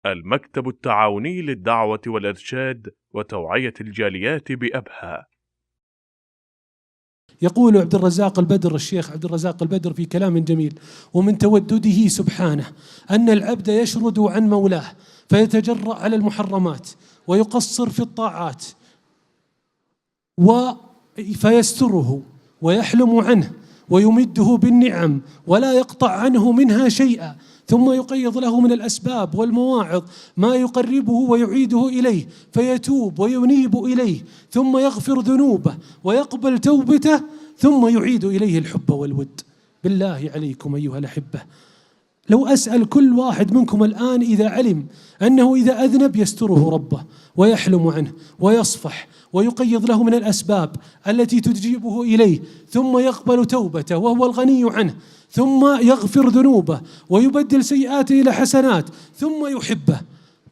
المكتب التعاوني للدعوة والإرشاد وتوعية الجاليات بأبها. يقول عبد الرزاق البدر، الشيخ عبد الرزاق البدر في كلام جميل: ومن تودده سبحانه أن العبد يشرد عن مولاه فيتجرأ على المحرمات ويقصر في الطاعات فيستره ويحلم عنه ويمده بالنعم ولا يقطع عنه منها شيئا، ثم يقيض له من الأسباب والمواعظ ما يقربه ويعيده إليه فيتوب وينيب إليه، ثم يغفر ذنوبه ويقبل توبته، ثم يعيد إليه الحب والود. بالله عليكم أيها الأحبة، لو أسأل كل واحد منكم الآن إذا علم أنه إذا أذنب يستره ربه ويحلم عنه ويصفح ويقيض له من الأسباب التي تجيبه إليه، ثم يقبل توبته وهو الغني عنه، ثم يغفر ذنوبه ويبدل سيئاته إلى حسنات، ثم يحبه،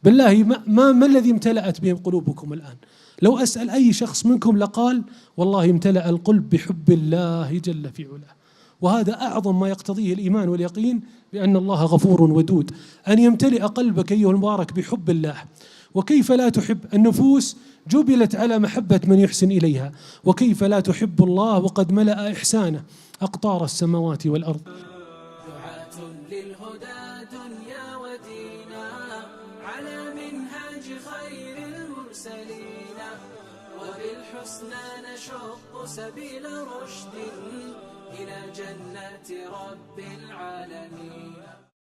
بالله ما الذي امتلأت به قلوبكم الآن؟ لو أسأل أي شخص منكم لقال والله امتلأ القلب بحب الله جل في علاه. وهذا أعظم ما يقتضيه الإيمان واليقين بأن الله غفور ودود، أن يمتلئ قلبك أيها المبارك بحب الله. وكيف لا تحب؟ النفوس جبلت على محبة من يحسن إليها، وكيف لا تحب الله وقد ملأ إحسانه أقطار السماوات والأرض. دعاة للهدى دنيا ودينا على منهاج خير المرسلين، وبالحسنى نشق سبيل رشد إلى جنات رب العالمين.